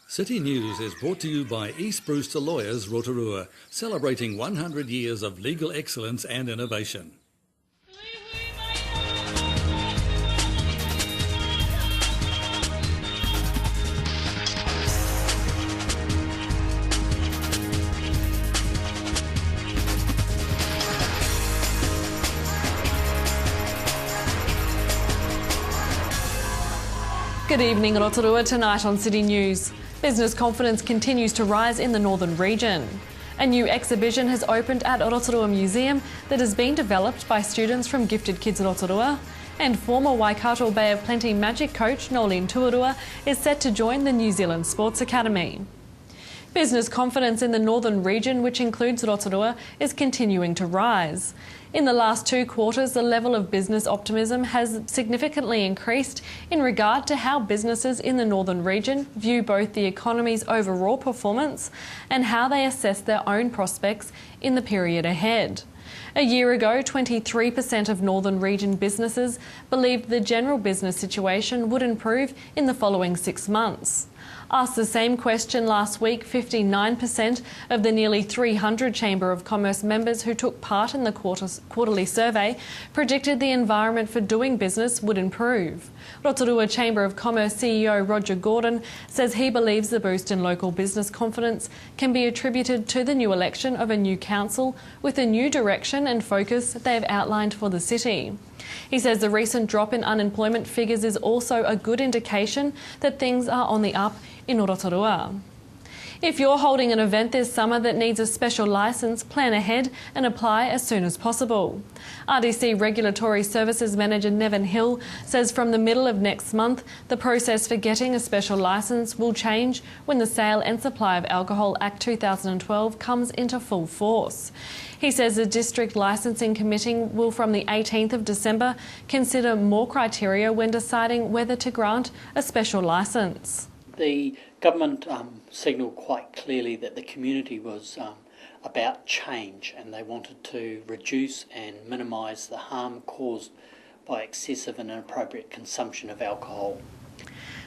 City News is brought to you by East Brewster Lawyers Rotorua, celebrating 100 years of legal excellence and innovation. Good evening, Rotorua. Tonight on City News. Business confidence continues to rise in the northern region. A new exhibition has opened at Rotorua Museum that has been developed by students from Gifted Kids Rotorua. And former Waikato Bay of Plenty Magic coach Nolene Tuarua is set to join the New Zealand Sports Academy. Business confidence in the northern region, which includes Rotorua, is continuing to rise. In the last 2 quarters, the level of business optimism has significantly increased in regard to how businesses in the northern region view both the economy's overall performance and how they assess their own prospects in the period ahead. A year ago, 23% of northern region businesses believed the general business situation would improve in the following 6 months. Asked the same question last week, 59% of the nearly 300 Chamber of Commerce members who took part in the quarterly survey predicted the environment for doing business would improve. Rotorua Chamber of Commerce CEO Roger Gordon says he believes the boost in local business confidence can be attributed to the new election of a new council with a new direction and focus they have outlined for the city. He says the recent drop in unemployment figures is also a good indication that things are on the up in Rotorua. If you're holding an event this summer that needs a special licence, plan ahead and apply as soon as possible. RDC Regulatory Services Manager Nevin Hill says from the middle of next month, the process for getting a special licence will change when the Sale and Supply of Alcohol Act 2012 comes into full force. He says the District Licensing Committee will, from the 18th of December, consider more criteria when deciding whether to grant a special licence. The government signalled quite clearly that the community was about change, and they wanted to reduce and minimise the harm caused by excessive and inappropriate consumption of alcohol.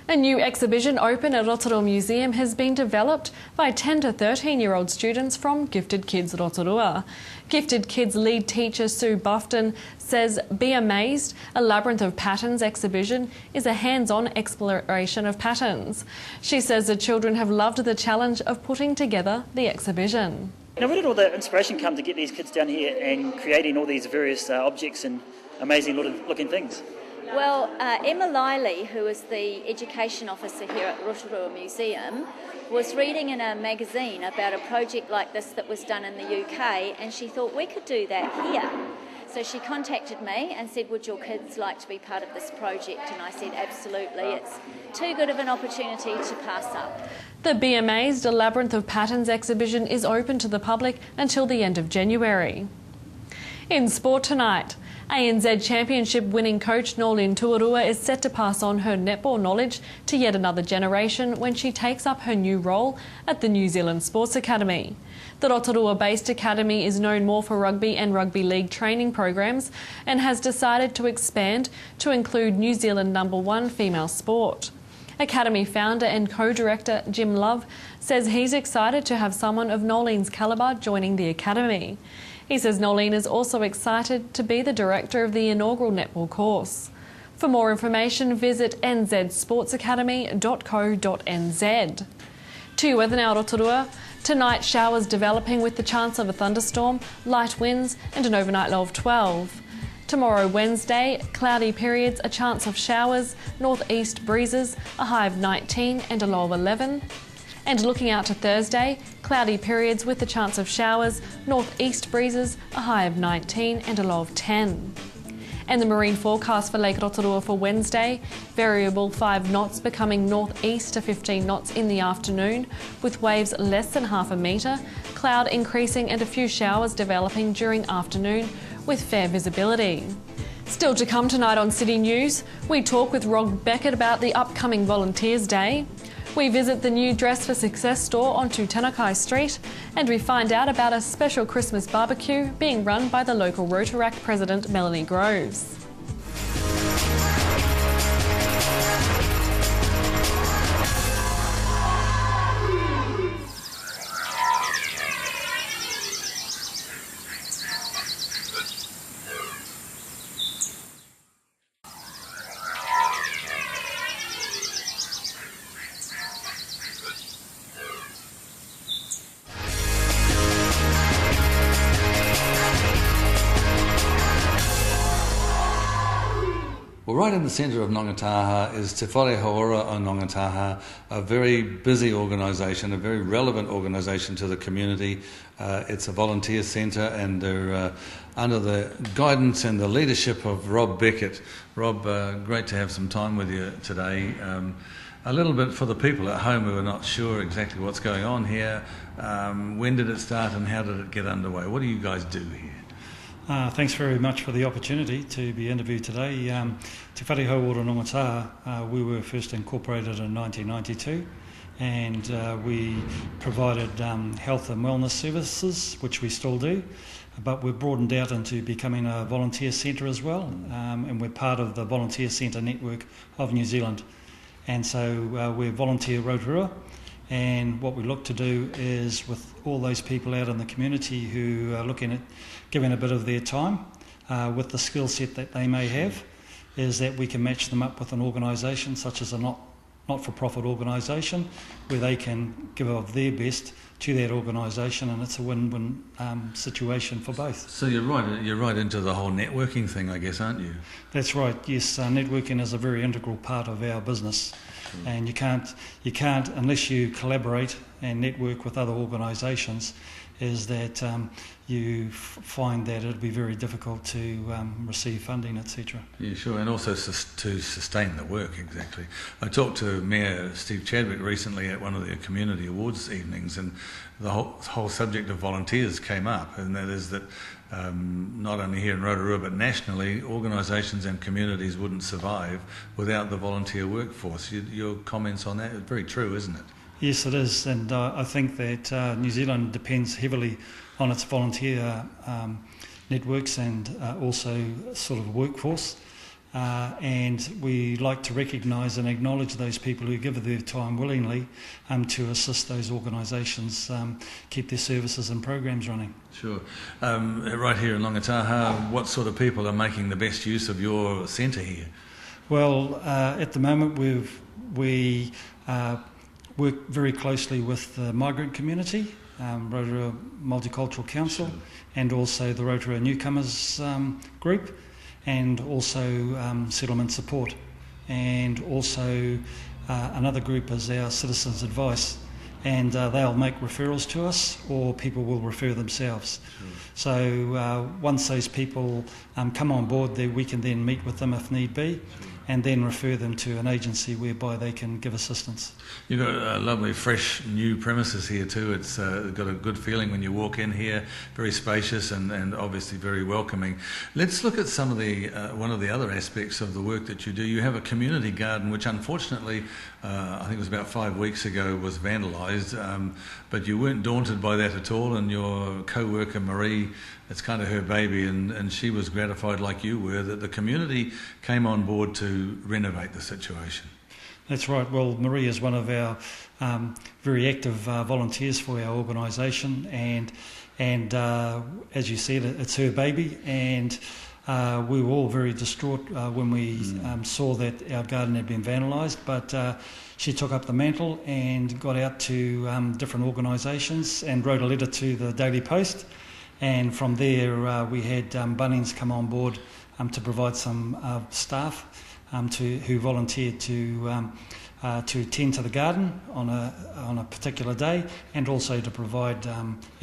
A new exhibition open at Rotorua Museum has been developed by 10 to 13-year-old students from Gifted Kids Rotorua. Gifted Kids lead teacher Sue Buffton says Be Amazed, a Labyrinth of Patterns exhibition is a hands-on exploration of patterns. She says the children have loved the challenge of putting together the exhibition. Now, where did all the inspiration come to get these kids down here and creating all these various objects and amazing looking things? Well, Emma Liley, who is the education officer here at Rotorua Museum, was reading in a magazine about a project like this that was done in the UK, and she thought we could do that here. So she contacted me and said, would your kids like to be part of this project? And I said, absolutely. It's too good of an opportunity to pass up. The Be Amazed, a Labyrinth of Patterns exhibition is open to the public until the end of January. In sport tonight, ANZ Championship winning coach Nolene Tuarua is set to pass on her netball knowledge to yet another generation when she takes up her new role at the New Zealand Sports Academy. The Rotorua-based academy is known more for rugby and rugby league training programs and has decided to expand to include New Zealand #1 female sport. Academy founder and co-director Jim Love says he's excited to have someone of Nolene's calibre joining the academy. He says Nolene is also excited to be the director of the inaugural netball course. For more information, visit nzsportsacademy.co.nz. To weather now, Rotorua. Tonight, showers developing with the chance of a thunderstorm, light winds and an overnight low of 12. Tomorrow, Wednesday, cloudy periods, a chance of showers, northeast breezes, a high of 19 and a low of 11. And looking out to Thursday, cloudy periods with the chance of showers, northeast breezes, a high of 19 and a low of 10. And the marine forecast for Lake Rotorua for Wednesday, variable 5 knots becoming northeast to 15 knots in the afternoon, with waves less than half a metre, cloud increasing and a few showers developing during afternoon with fair visibility. Still to come tonight on City News, we talk with Rob Beckett about the upcoming Volunteers Day. We visit the new Dress for Success store on Tanakai Street, and we find out about a special Christmas barbecue being run by the local Rotorua president Melanie Groves. right in the centre of Nongataha is Te Whare Haora o Nongataha, a very busy organisation, a very relevant organisation to the community. It's a volunteer centre, and they're under the guidance and the leadership of Rob Beckett. Rob, great to have some time with you today. A little bit for the people at home who are not sure exactly what's going on here. When did it start and how did it get underway? What do you guys do here? Thanks very much for the opportunity to be interviewed today. Te Whare Haora Nongataha, we were first incorporated in 1992, and we provided health and wellness services, which we still do, but we've broadened out into becoming a volunteer centre as well, and we're part of the volunteer centre network of New Zealand. And so we're Volunteer Rotorua, and what we look to do is, with all those people out in the community who are looking at giving a bit of their time with the skill set that they may have, is that we can match them up with an organisation such as a not-for-profit organisation where they can give of their best to that organisation, and it's a win-win situation for both. So you're right into the whole networking thing, I guess, aren't you? That's right, yes. Networking is a very integral part of our business, and you can't unless you collaborate and network with other organisations, is that you find that it'll be very difficult to receive funding, etc. Yeah, sure, and also to sustain the work, exactly. I talked to Mayor Steve Chadwick recently at one of the community awards evenings, and the whole subject of volunteers came up, and that is that not only here in Rotorua but nationally, organisations and communities wouldn't survive without the volunteer workforce. Your comments on that are very true, isn't it? Yes, it is, and I think that New Zealand depends heavily on its volunteer networks and also sort of workforce, and we like to recognise and acknowledge those people who give their time willingly to assist those organisations keep their services and programs running. Sure. Right here in Nongataha, what sort of people are making the best use of your centre here? Well, at the moment we work very closely with the migrant community, Rotorua Multicultural Council, sure, and also the Rotorua Newcomers group, and also settlement support. And also another group is our Citizens Advice, and they'll make referrals to us, or people will refer themselves. Sure. So once those people come on board, we can then meet with them if need be, sure, and then refer them to an agency whereby they can give assistance. You've got lovely, fresh, new premises here too. It's got a good feeling when you walk in here, very spacious and obviously very welcoming. Let's look at some of the one of the other aspects of the work that you do. You have a community garden, which unfortunately, I think it was about 5 weeks ago, was vandalised, but you weren't daunted by that at all, and your co-worker Marie, it's kind of her baby, and she was gratified like you were that the community came on board to renovate the situation. That's right. Well, Marie is one of our very active volunteers for our organisation, and as you said, it's her baby, and we were all very distraught when we saw that our garden had been vandalised, but she took up the mantle and got out to different organisations and wrote a letter to the Daily Post. And from there, we had Bunnings come on board to provide some staff who volunteered to attend to the garden on a particular day, and also to provide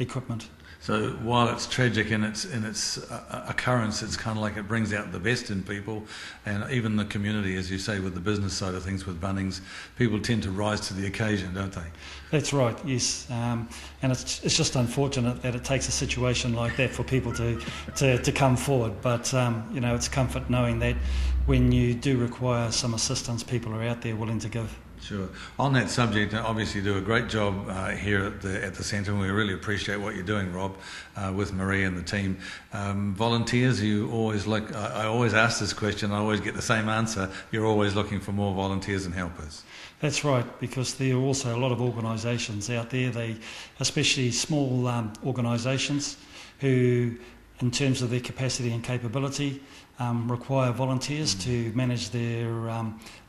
equipment. So while it's tragic in its occurrence, it's kind of like it brings out the best in people, and even the community, as you say, with the business side of things with Bunnings, people tend to rise to the occasion, don't they? That's right, yes. And it's just unfortunate that it takes a situation like that for people to come forward. But it's comfort knowing that when you do require some assistance, people are out there willing to give. Sure. On that subject, obviously you do a great job here at the centre, and we really appreciate what you're doing, Rob, with Marie and the team. Volunteers, you always look. I always ask this question, I always get the same answer. You're always looking for more volunteers and helpers. That's right, because there are also a lot of organisations out there, especially small organisations, who, in terms of their capacity and capability, require volunteers to manage their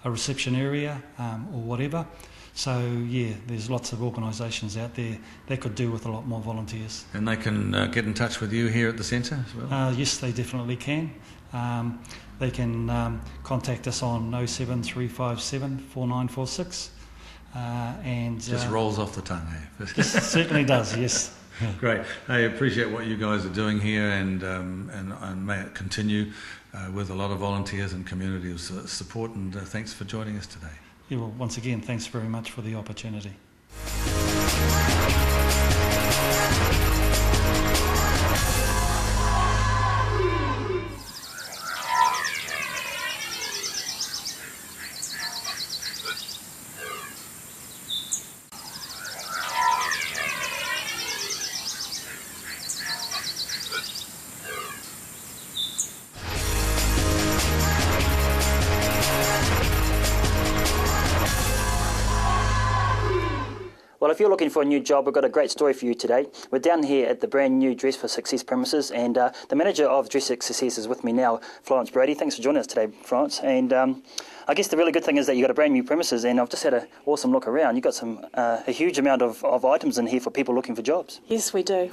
a reception area or whatever. So yeah, there's lots of organisations out there that could do with a lot more volunteers. And they can get in touch with you here at the centre as well? Yes, they definitely can. they can contact us on 07357 4946. Just rolls off the tongue, eh? It certainly does, yes. Great. I appreciate what you guys are doing here, and may it continue with a lot of volunteers and community support. And thanks for joining us today. Yeah, well, once again, thanks very much for the opportunity. Well, if you're looking for a new job, we've got a great story for you today. We're down here at the brand new Dress for Success premises, and the manager of Dress for Success is with me now, Florence Brady. Thanks for joining us today, Florence. And I guess the really good thing is that you've got a brand new premises, and I've just had an awesome look around. You've got some a huge amount of items in here for people looking for jobs. Yes, we do.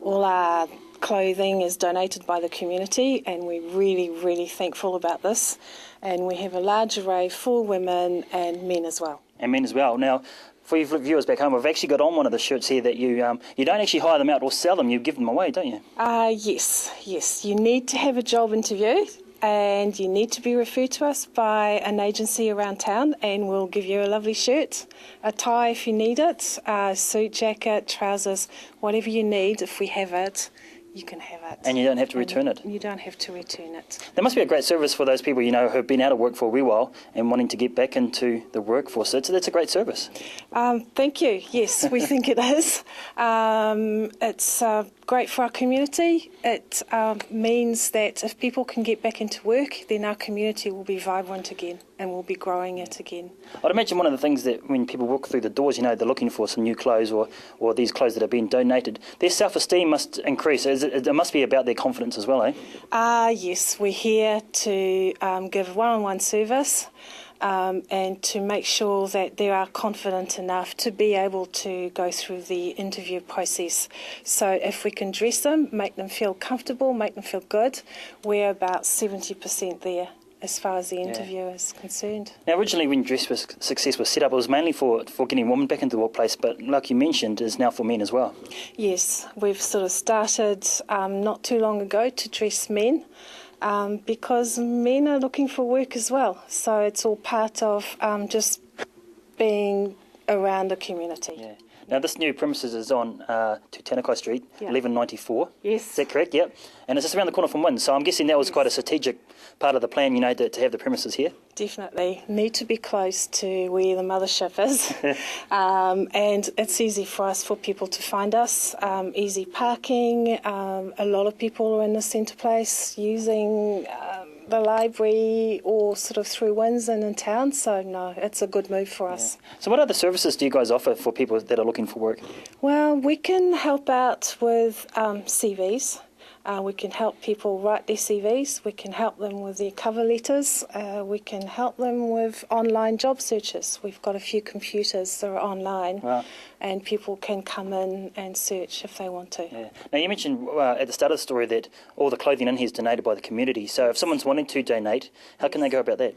All our clothing is donated by the community, and we're really, really thankful about this. And we have a large array for women and men as well. And men as well. Now, for you viewers back home, we've actually got on one of the shirts here that you don't actually hire them out or sell them, you give them away, don't you? Yes. You need to have a job interview, and you need to be referred to us by an agency around town, and we'll give you a lovely shirt, a tie if you need it, a suit jacket, trousers, whatever you need. If we have it, you can have it. And you don't have to return it. You don't have to return it. There must be a great service for those people, who have been out of work for a wee while and wanting to get back into the workforce. So that's a great service. Thank you. Yes, we think it is. It's great for our community. It means that if people can get back into work, then our community will be vibrant again and we'll be growing it again. I'd imagine one of the things that when people walk through the doors, they're looking for some new clothes or these clothes that have been donated, their self-esteem must increase. It must be about their confidence as well, eh? Yes, we're here to give one-on-one service and to make sure that they are confident enough to be able to go through the interview process. So if we can dress them, make them feel comfortable, make them feel good, we're about 70% there as far as the interview is concerned. Now, originally when Dress for Success was set up, it was mainly for getting women back into the workplace, but like you mentioned, is now for men as well. Yes, we've sort of started not too long ago to dress men, because men are looking for work as well. So it's all part of just being around the community. Yeah. Now, this new premises is on Tutanekai Street, 1194. Yes. Is that correct? Yep. And it's just around the corner from Wynn, so I'm guessing that was quite a strategic part of the plan, to have the premises here. Definitely. Need to be close to where the mothership is. And it's easy for people to find us. Easy parking. A lot of people are in the centre place using the library or sort of through Winds and in town. So, no, it's a good move for us. So what other services do you guys offer for people that are looking for work? Well, we can help out with CVs. We can help people write their CVs. We can help them with their cover letters. We can help them with online job searches. We've got a few computers that are online, and people can come in and search if they want to. Yeah. Now, you mentioned at the start of the story that all the clothing in here is donated by the community. So if someone's wanting to donate, how can they go about that?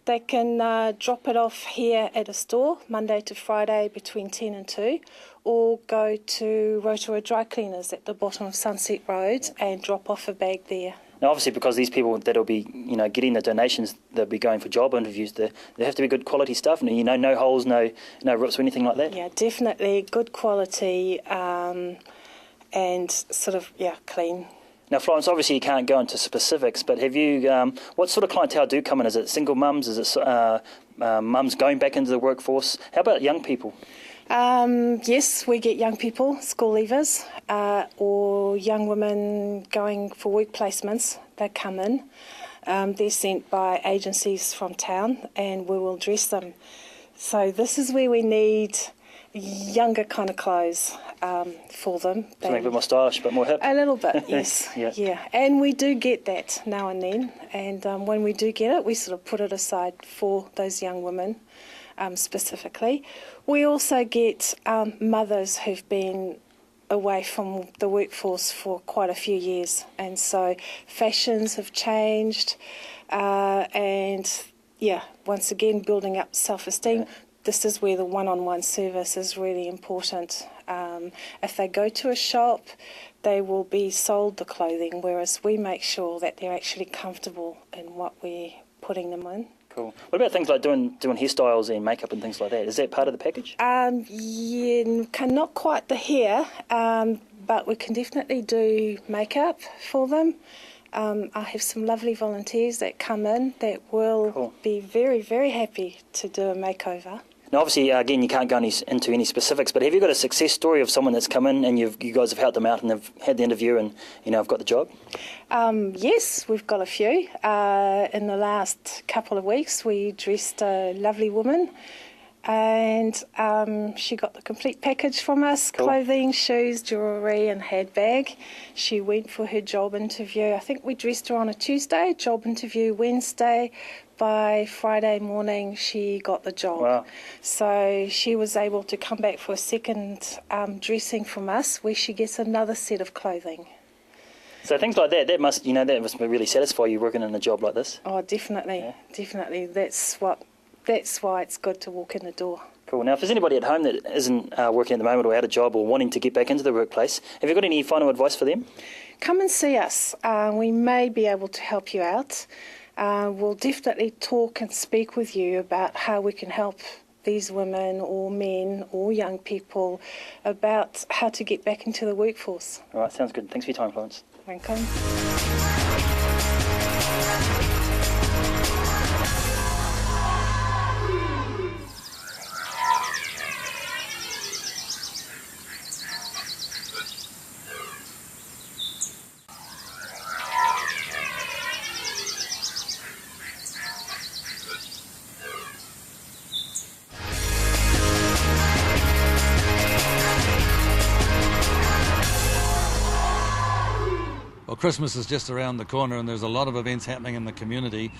They can drop it off here at a store, Monday to Friday between 10 and 2, or go to Rotorua Dry Cleaners at the bottom of Sunset Road and drop off a bag there. Now, obviously, because these people that'll be, getting the donations, they'll be going for job interviews. They have to be good quality stuff, and no holes, no rips or anything like that. Yeah, definitely good quality, and sort of clean. Now, Florence, obviously you can't go into specifics, but have you? What sort of clientele do come in? Is it single mums? Is it mums going back into the workforce? How about young people? Yes, we get young people, school leavers, or young women going for work placements. They come in. They're sent by agencies from town, and we will dress them. So this is where we need younger kind of clothes for them. Something a bit more stylish, but more hip. A little bit, yes. Yeah. And we do get that now and then. And when we do get it, we sort of put it aside for those young women specifically. We also get mothers who've been away from the workforce for quite a few years, and so fashions have changed, and once again building up self-esteem. This is where the one-on-one service is really important. If they go to a shop, they will be sold the clothing, whereas we make sure that they're actually comfortable in what we're putting them in. Cool. What about things like doing hairstyles and makeup and things like that? Is that part of the package? Not quite the hair, but we can definitely do makeup for them. I have some lovely volunteers that come in that will be very, very happy to do a makeover. Now, obviously, again, you can't go into any specifics, but have you got a success story of someone that's come in and you guys have helped them out and they've had the interview and, have got the job? Yes, we've got a few. In the last couple of weeks, we dressed a lovely woman and she got the complete package from us, clothing, shoes, jewellery and handbag. She went for her job interview. I think we dressed her on a Tuesday, job interview Wednesday. By Friday morning, she got the job. Wow. So she was able to come back for a second dressing from us, where she gets another set of clothing. So things like that must really satisfy you working in a job like this. Oh, definitely, definitely. That's why it's good to walk in the door. Cool. Now, if there's anybody at home that isn't working at the moment or out of job or wanting to get back into the workplace, have you got any final advice for them? Come and see us. We may be able to help you out. We'll definitely talk and speak with you about how we can help these women or men or young people about how to get back into the workforce. All right, sounds good. Thanks for your time, Florence. Welcome. Well, Christmas is just around the corner and there's a lot of events happening in the community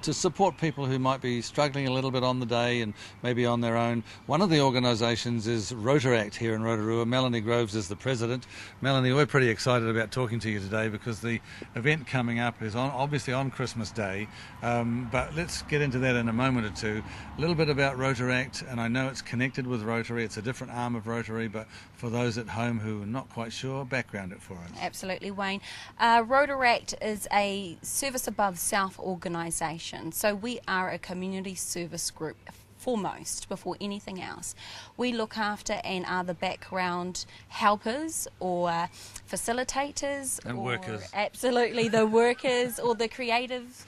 to support people who might be struggling a little bit on the day and maybe on their own. One of the organisations is Rotorua here in Rotorua. Melanie Groves is the president. Melanie, we're pretty excited about talking to you today because the event coming up is obviously on Christmas Day, but let's get into that in a moment or two. A little bit about Rotorua, and I know it's connected with Rotary. It's a different arm of Rotary, but for those at home who are not quite sure, background it for us. Absolutely, Wayne. Rotaract is a Service Above South organisation, so we are a community service group foremost before anything else. We look after and are the background helpers or facilitators and or workers. Absolutely, the workers or the creative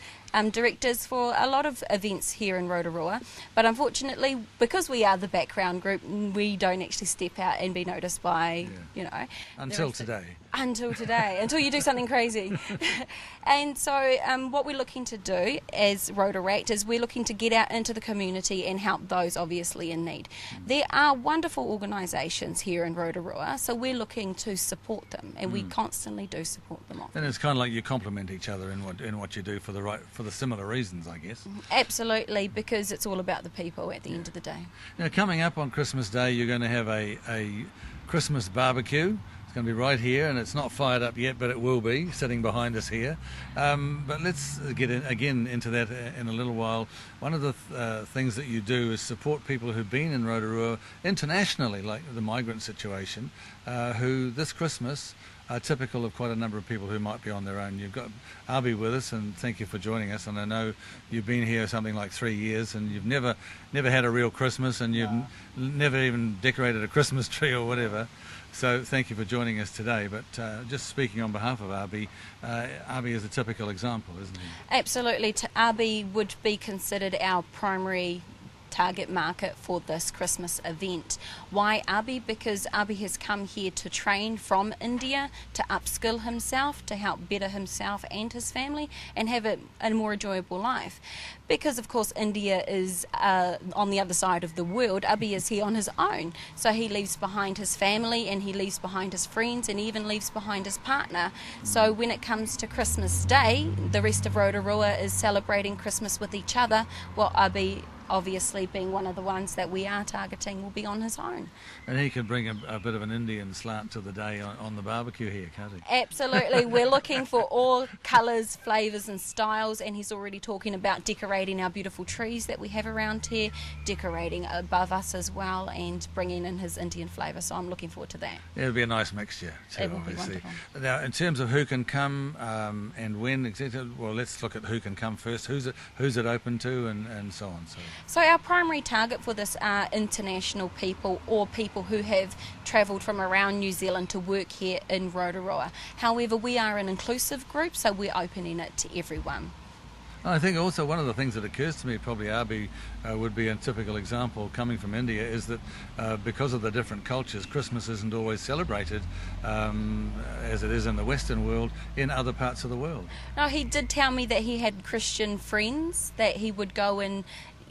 directors for a lot of events here in Rotorua, but unfortunately because we are the background group we don't actually step out and be noticed by until today until you do something crazy. And so what we're looking to do as Rotaract is we're looking to get out into the community and help those obviously in need. There are wonderful organisations here in Rotorua, so we're looking to support them, and we constantly do support them. And it's kind of like you complement each other in what you do for the similar reasons, I guess. Absolutely, because it's all about the people at the end of the day. Now, coming up on Christmas Day, you're going to have a Christmas barbecue. It's going to be right here, and it's not fired up yet, but it will be, sitting behind us here. But let's get into that in a little while. One of the things that you do is support people who've been in Rotorua internationally, like the migrant situation, who this Christmas are typical of quite a number of people who might be on their own. You've got Arby with us, and thank you for joining us. And I know you've been here something like 3 years, and you've never had a real Christmas, and you've never even decorated a Christmas tree or whatever. So thank you for joining us today. But just speaking on behalf of Arby, Arby is a typical example, isn't he? Absolutely. Arby would be considered our primary target market for this Christmas event. Why Arby? Because Arby has come here to train from India, to upskill himself, to help better himself and his family and have a more enjoyable life. Because of course India is on the other side of the world, Arby is here on his own. So he leaves behind his family and he leaves behind his friends and even leaves behind his partner. So when it comes to Christmas Day, the rest of Rotorua is celebrating Christmas with each other, while Arby obviously being one of the ones that we are targeting, will be on his own. And he can bring a bit of an Indian slant to the day on the barbecue here, can't he? Absolutely. We're looking for all colours, flavours and styles, and he's already talking about decorating our beautiful trees that we have around here, decorating above us as well, and bringing in his Indian flavour. So I'm looking forward to that. Yeah, it'll be a nice mixture too, It will be obviously. wonderful. Now, in terms of who can come and when, etc. Well, let's look at who can come first. Who's it open to, and so on. So our primary target for this are international people or people who have travelled from around New Zealand to work here in Rotorua. However, we are an inclusive group, so we're opening it to everyone. I think also one of the things that occurs to me, probably Arby would be a typical example coming from India, is that because of the different cultures, Christmas isn't always celebrated as it is in the Western world in other parts of the world. No, he did tell me that he had Christian friends that he would go in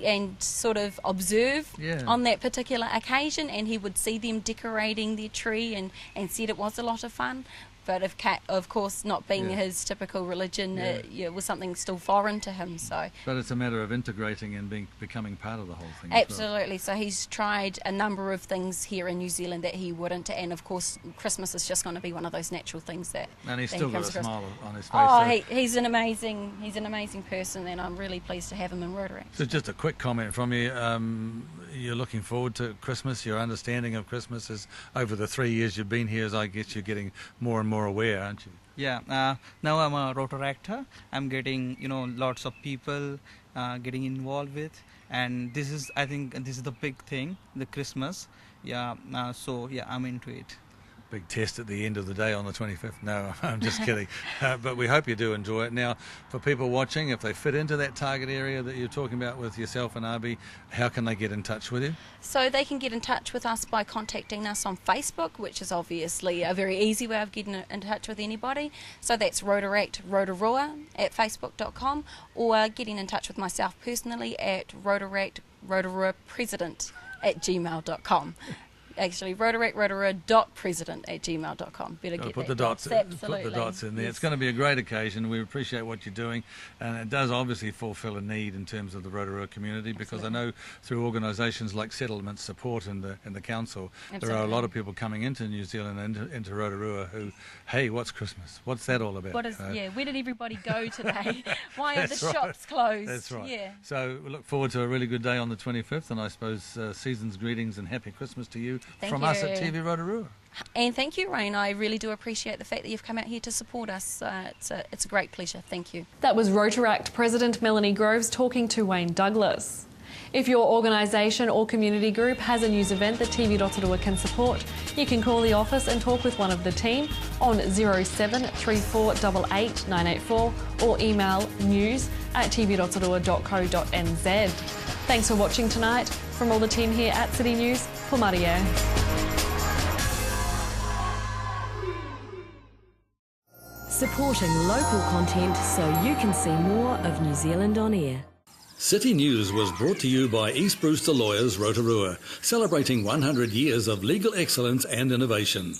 and sort of observe on that particular occasion, and he would see them decorating their tree and said it was a lot of fun. But of course, not being his typical religion, it was something still foreign to him. So, but it's a matter of integrating and becoming part of the whole thing. Absolutely. So he's tried a number of things here in New Zealand that he wouldn't, and of course, Christmas is just going to be one of those natural things that. And he's still got a smile on his face. Oh, he's an amazing person, and I'm really pleased to have him in Rotorua. So, just a quick comment from you. You're looking forward to Christmas. Your understanding of Christmas is over the 3 years you've been here, as I guess you're getting more and more aware, aren't you? Yeah. Now I'm a Rotoractor. I'm getting lots of people getting involved with, and I think this is the big thing, the Christmas. Yeah. I'm into it. Big test at the end of the day on the 25th. No, I'm just kidding. But we hope you do enjoy it. Now, for people watching, if they fit into that target area that you're talking about with yourself and Arby, how can they get in touch with you? So they can get in touch with us by contacting us on Facebook, which is obviously a very easy way of getting in touch with anybody. So that's Rotorua at facebook.com, or getting in touch with myself personally at Rotorua-president at gmail.com. Actually, Rotorua.president@gmail.com. Better get put that. the dots. Absolutely. Put the dots in there. Yes. It's going to be a great occasion. We appreciate what you're doing, and it does obviously fulfil a need in terms of the Rotorua community. Because I know through organisations like Settlement Support in the council, there are a lot of people coming into New Zealand and into Rotorua who, hey, what's Christmas? What's that all about? Where did everybody go today? Why are the That's right. shops closed? That's right. Yeah. So we look forward to a really good day on the 25th, and I suppose season's greetings and happy Christmas to you from us at TV Rotorua. And thank you, Rain. I really do appreciate the fact that you've come out here to support us. It's a great pleasure. Thank you. That was Rotaract President Melanie Groves talking to Wayne Douglas. If your organisation or community group has a news event that TV Rotorua can support, you can call the office and talk with one of the team on 073488 984 or email news@tvrotorua.co.nz. Thanks for watching tonight. From all the team here at City News, for Maria. Supporting local content so you can see more of New Zealand on air. City News was brought to you by East Brewster Lawyers Rotorua, celebrating 100 years of legal excellence and innovation.